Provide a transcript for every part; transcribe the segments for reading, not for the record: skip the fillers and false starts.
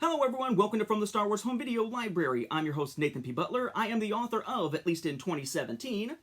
Hello everyone, welcome to From the Star Wars Home Video Library. I'm your host Nathan P. Butler. I am the author of, at least in 2017,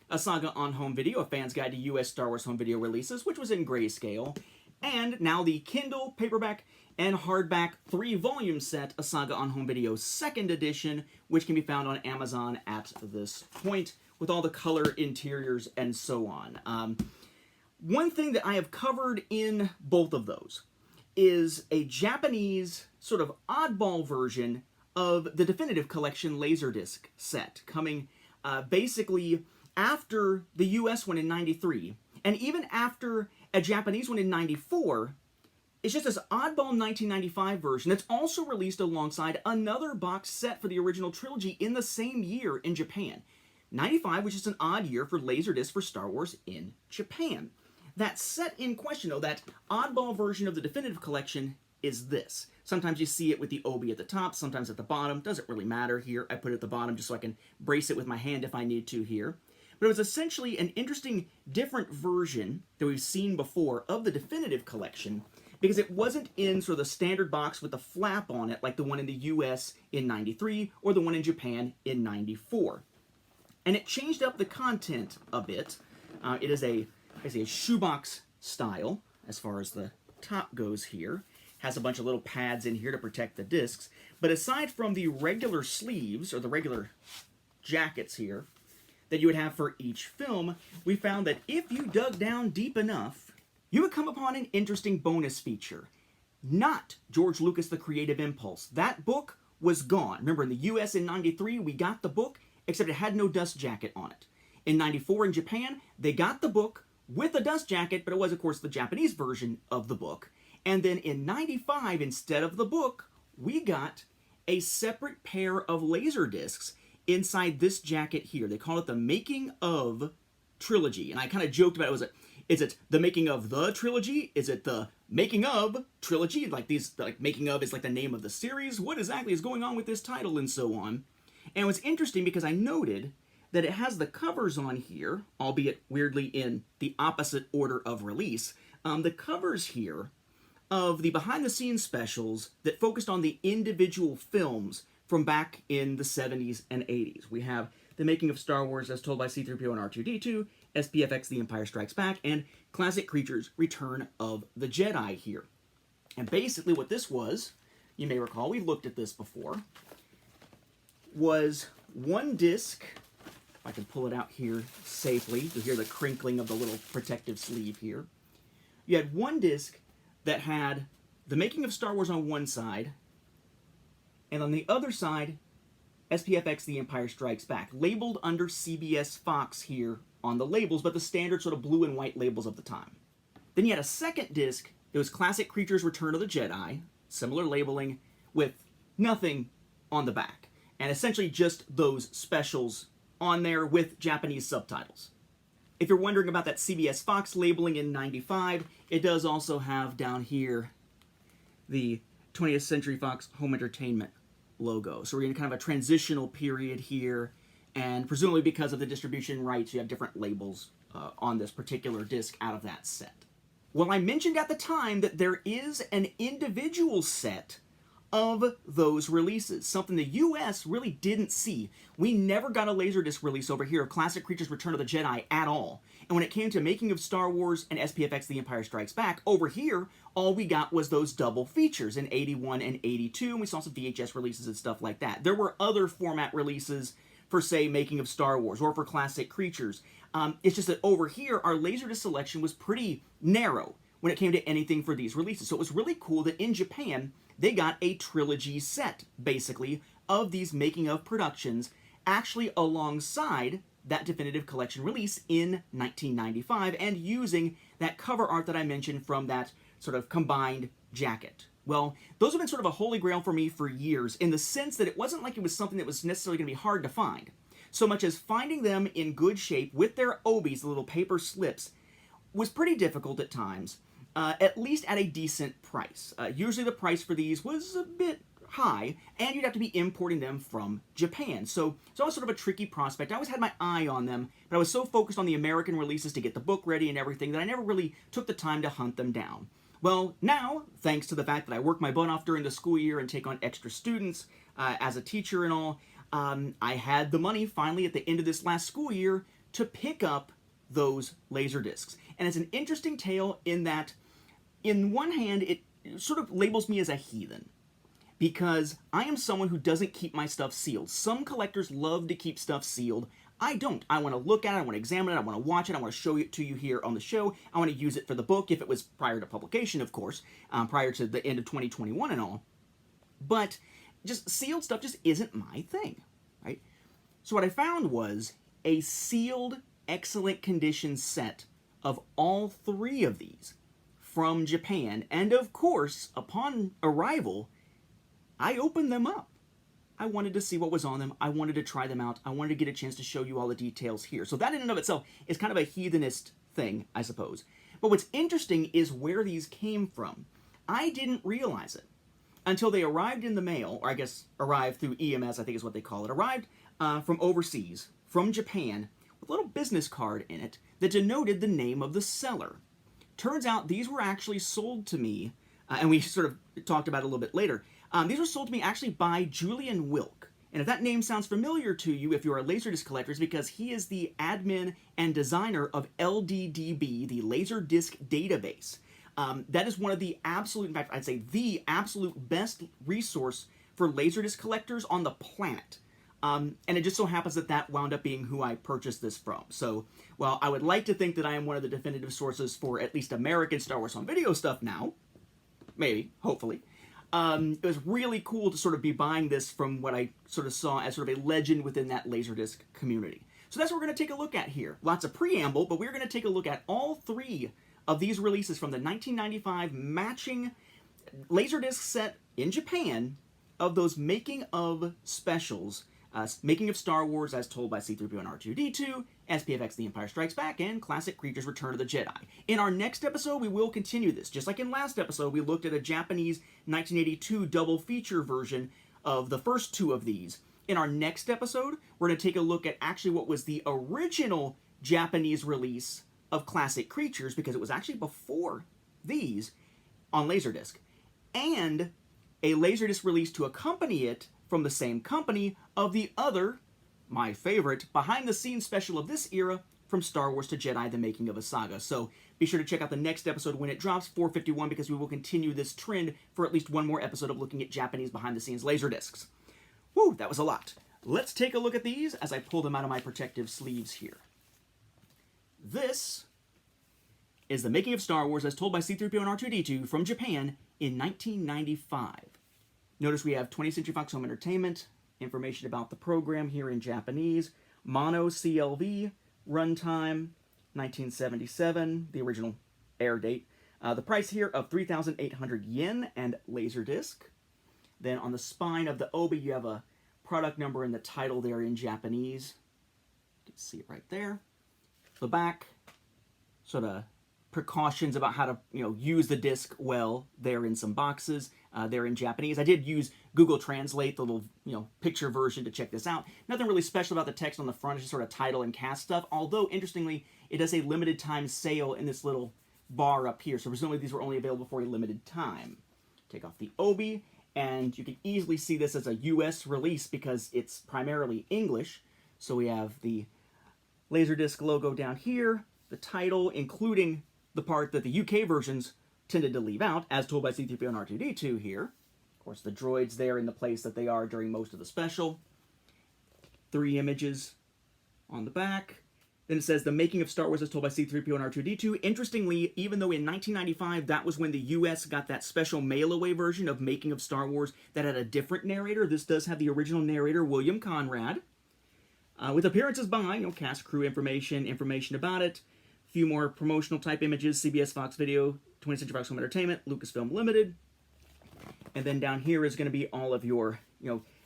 A Saga on Home Video, a fan's guide to US Star Wars home video releases, which was in grayscale, and now the Kindle, paperback, and hardback 3-volume set, A Saga on Home Video 2nd edition, which can be found on Amazon at this point, with all the color interiors and so on. One thing that I have covered in both of those is a Japanese sort of oddball version of the definitive collection LaserDisc set, coming basically after the US one in 93, and even after a Japanese one in 94. It's just this oddball 1995 version that's also released alongside another box set for the original trilogy in the same year in Japan. 95, which is an odd year for LaserDisc for Star Wars in Japan. That set in question, though, that oddball version of the definitive collection, is this. Sometimes you see it with the obi at the top, sometimes at the bottom. Doesn't really matter here. I put it at the bottom just so I can brace it with my hand if I need to here. But it was essentially an interesting, different version that we've seen before of the definitive collection, because it wasn't in sort of the standard box with the flap on it like the one in the US in 93 or the one in Japan in 94. And it changed up the content a bit. It is a shoebox style as far as the top goes here. Has a bunch of little pads in here to protect the discs. But aside from the regular sleeves, or the regular jackets here, that you would have for each film, we found that if you dug down deep enough, you would come upon an interesting bonus feature. Not George Lucas' The Creative Impulse. That book was gone. Remember, in the US in 93, we got the book, except it had no dust jacket on it. In 94 in Japan, they got the book with a dust jacket, but it was, of course, the Japanese version of the book. And then in 95, instead of the book, we got a separate pair of laser discs inside this jacket here. They call it the Making of Trilogy. And I kind of joked about it. Is it the Making of the Trilogy? Is it the Making of Trilogy? Like Making of is like the name of the series. What exactly is going on with this title and so on? And it was interesting because I noted that it has the covers on here, albeit weirdly in the opposite order of release. The covers here of the behind-the-scenes specials that focused on the individual films from back in the 70s and 80s. We have The Making of Star Wars as told by C-3PO and R2-D2, SPFX The Empire Strikes Back, and Classic Creatures Return of the Jedi here. And basically what this was, you may recall, we looked at this before, was one disc. If I can pull it out here safely, you'll hear the crinkling of the little protective sleeve here. You had one disc that had The Making of Star Wars on one side, and on the other side, SPFX The Empire Strikes Back, labeled under CBS Fox here on the labels, but the standard sort of blue and white labels of the time. Then you had a second disc that was Classic Creatures Return of the Jedi, similar labeling, with nothing on the back, and essentially just those specials on there with Japanese subtitles. If you're wondering about that CBS Fox labeling in 95, it does also have down here the 20th Century Fox Home Entertainment logo. So we're in kind of a transitional period here, and presumably because of the distribution rights, you have different labels on this particular disc out of that set. Well, I mentioned at the time that there is an individual set of those releases, something the US really didn't see. We never got a LaserDisc release over here of Classic Creatures Return of the Jedi at all. And when it came to Making of Star Wars and SPFX The Empire Strikes Back, over here, all we got was those double features in 81 and 82, and we saw some VHS releases and stuff like that. There were other format releases for, say, Making of Star Wars or for Classic Creatures. It's just that over here, our LaserDisc selection was pretty narrow when it came to anything for these releases. So it was really cool that in Japan, they got a trilogy set, basically, of these making of productions, actually alongside that definitive collection release in 1995, and using that cover art that I mentioned from that sort of combined jacket. Well, those have been sort of a holy grail for me for years, in the sense that it wasn't like it was something that was necessarily going to be hard to find, so much as finding them in good shape with their obies, the little paper slips, was pretty difficult at times. At least at a decent price. Usually the price for these was a bit high, and you'd have to be importing them from Japan. So it's always sort of a tricky prospect. I always had my eye on them, but I was so focused on the American releases to get the book ready and everything that I never really took the time to hunt them down. Well, now, thanks to the fact that I work my butt off during the school year and take on extra students as a teacher and all, I had the money finally at the end of this last school year to pick up those LaserDiscs. And it's an interesting tale in that, in one hand, it sort of labels me as a heathen, because I am someone who doesn't keep my stuff sealed. Some collectors love to keep stuff sealed. I don't. I want to look at it, I want to examine it, I want to watch it, I want to show it to you here on the show. I want to use it for the book, if it was prior to publication, of course, prior to the end of 2021 and all. But just sealed stuff just isn't my thing, right? So what I found was a sealed, excellent condition set of all three of these from Japan, and of course, upon arrival, I opened them up. I wanted to see what was on them. I wanted to try them out. I wanted to get a chance to show you all the details here. So that in and of itself is kind of a heathenist thing, I suppose. But what's interesting is where these came from. I didn't realize it until they arrived in the mail, or I guess arrived through EMS, I think is what they call it. Arrived from overseas, from Japan, with a little business card in it that denoted the name of the seller. Turns out these were actually sold to me, and we sort of talked about it a little bit later. These were sold to me actually by Julian Wilk. And if that name sounds familiar to you, if you're a LaserDisc collector, it's because he is the admin and designer of LDDB, the LaserDisc database. That is one of the absolute, in fact, I'd say the absolute best resource for LaserDisc collectors on the planet. And it just so happens that that wound up being who I purchased this from. So, while I would like to think that I am one of the definitive sources for at least American Star Wars home video stuff now, maybe, hopefully, it was really cool to sort of be buying this from what I sort of saw as sort of a legend within that LaserDisc community. So that's what we're going to take a look at here. Lots of preamble, but we're going to take a look at all three of these releases from the 1995 matching LaserDisc set in Japan of those making of specials. Making of Star Wars as told by C-3PO and R2-D2, SPFX The Empire Strikes Back, and Classic Creatures Return of the Jedi. In our next episode, we will continue this. Just like in last episode, we looked at a Japanese 1982 double feature version of the first two of these. In our next episode, we're going to take a look at actually what was the original Japanese release of Classic Creatures, because it was actually before these on LaserDisc, and a LaserDisc release to accompany it from the same company of the other, my favorite, behind-the-scenes special of this era, from Star Wars to Jedi, The Making of a Saga. So be sure to check out the next episode when it drops, 451, because we will continue this trend for at least one more episode of looking at Japanese behind-the-scenes LaserDiscs. Woo, that was a lot. Let's take a look at these as I pull them out of my protective sleeves here. This is The Making of Star Wars as told by C-3PO and R2-D2 from Japan in 1995. Notice we have 20th Century Fox Home Entertainment, information about the program here in Japanese, Mono CLV, runtime, 1977, the original air date. The price here of 3,800 yen and LaserDisc. Then on the spine of the obi, you have a product number and the title there in Japanese. You can see it right there. The back, sort of precautions about how to use the disc well there in some boxes. There in Japanese. I did use Google Translate, the little picture version, to check this out. Nothing really special about the text on the front. It's just sort of title and cast stuff. Although, interestingly, it does a limited time sale in this little bar up here. So presumably these were only available for a limited time. Take off the obi, and you can easily see this as a US release because it's primarily English. So we have the LaserDisc logo down here, the title, including the part that the UK versions tended to leave out, as told by C-3PO and R2-D2 here. Of course, the droids there in the place that they are during most of the special. 3 images on the back. Then it says, The Making of Star Wars as told by C-3PO and R2-D2. Interestingly, even though in 1995, that was when the US got that special mail-away version of Making of Star Wars that had a different narrator, this does have the original narrator, William Conrad. With appearances by, cast, crew information about it. A few more promotional type images, CBS, Fox Video, 20th Century Fox Home Entertainment, Lucasfilm Limited. And then down here is going to be all of your,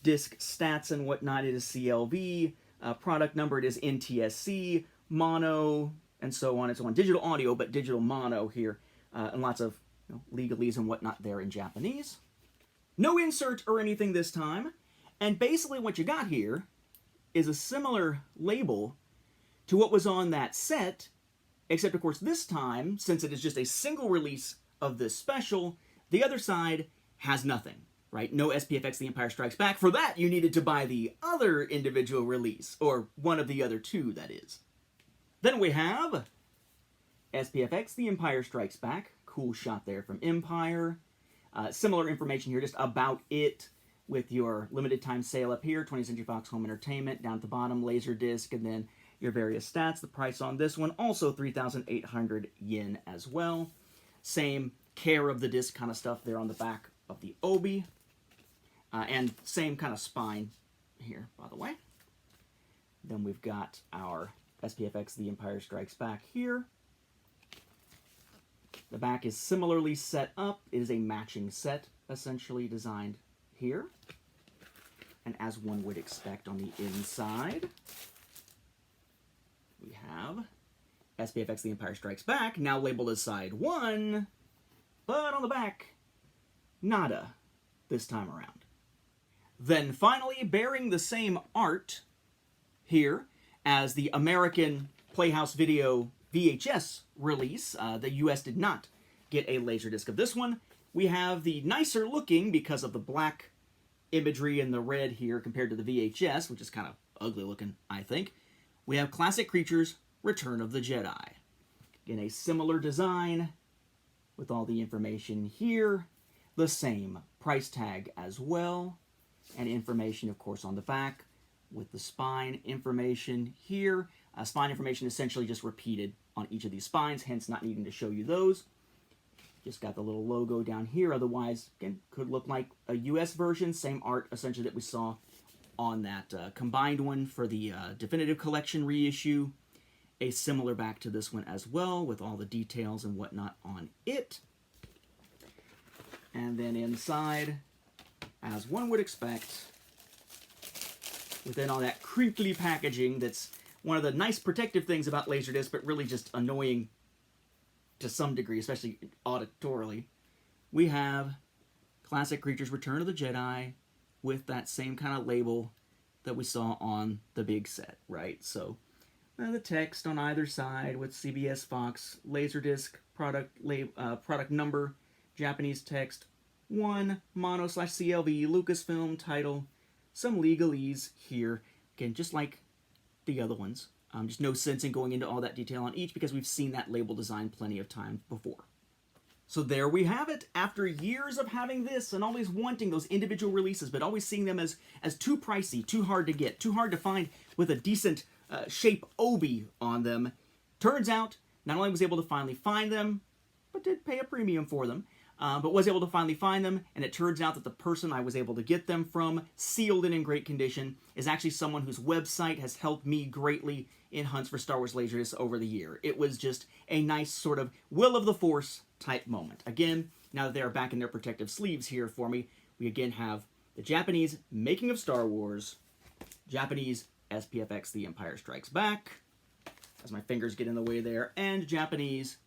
disc stats and whatnot. It is CLV, product number, it is NTSC, mono, and so on and so on. Digital audio, but digital mono here. And lots of legalese and whatnot there in Japanese. No insert or anything this time. And basically what you got here is a similar label to what was on that set, except, of course, this time, since it is just a single release of this special, the other side has nothing, right? No SPFX The Empire Strikes Back. For that, you needed to buy the other individual release, or one of the other two, that is. Then we have SPFX The Empire Strikes Back. Cool shot there from Empire. Similar information here, just about it, with your limited time sale up here, 20th Century Fox Home Entertainment, down at the bottom, LaserDisc, and then your various stats. The price on this one, also 3,800 yen as well. Same care of the disc kind of stuff there on the back of the obi. And same kind of spine here, by the way. Then we've got our SPFX The Empire Strikes Back here. The back is similarly set up. It is a matching set, essentially designed here. And as one would expect on the inside, we have SPFX The Empire Strikes Back, now labeled as side 1, but on the back, nada this time around. Then finally, bearing the same art here as the American Playhouse Video VHS release, the US did not get a LaserDisc of this one. We have the nicer looking, because of the black imagery and the red here compared to the VHS, which is kind of ugly looking, I think. We have Classic Creatures Return of the Jedi. In a similar design, with all the information here, the same price tag as well, and information, of course, on the back, with the spine information here. Spine information essentially just repeated on each of these spines, hence not needing to show you those. Just got the little logo down here. Otherwise, again, could look like a US version. Same art, essentially, that we saw on that combined one for the Definitive Collection reissue. A similar back to this one as well, with all the details and whatnot on it. And then inside, as one would expect, within all that crinkly packaging that's one of the nice protective things about LaserDisc, but really just annoying to some degree, especially auditorily, we have Classic Creatures Return of the Jedi with that same kind of label that we saw on the big set, right? So the text on either side with CBS Fox, LaserDisc product number, Japanese text, 1, mono/CLV, Lucasfilm title, some legalese here. Again, just like the other ones. Just no sense in going into all that detail on each, because we've seen that label design plenty of times before. So there we have it. After years of having this and always wanting those individual releases, but always seeing them as too pricey, too hard to get, too hard to find with a decent shape obi on them, turns out not only was able to finally find them, but did pay a premium for them, but was able to finally find them, and it turns out that the person I was able to get them from, sealed and in great condition, is actually someone whose website has helped me greatly in hunts for Star Wars LaserDiscs over the year. It was just a nice sort of will of the Force type moment. Again, now that they are back in their protective sleeves here for me, we again have the Japanese Making of Star Wars, Japanese SPFX The Empire Strikes Back, as my fingers get in the way there, and Japanese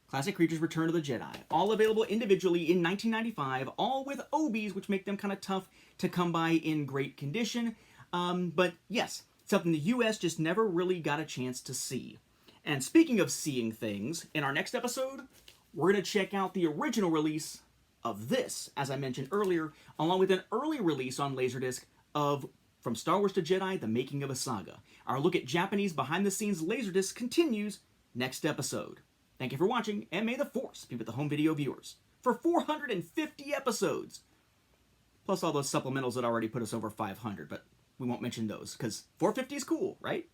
Classic Creatures Return of the Jedi. All available individually in 1995, all with obies, which make them kind of tough to come by in great condition. But yes, something the US just never really got a chance to see. And speaking of seeing things, in our next episode, we're going to check out the original release of this, as I mentioned earlier, along with an early release on LaserDisc of From Star Wars to Jedi, The Making of a Saga. Our look at Japanese behind-the-scenes LaserDisc continues next episode. Thank you for watching, and may the Force be with the home video viewers for 450 episodes. Plus all those supplementals that already put us over 500, but we won't mention those, because 450 is cool, right?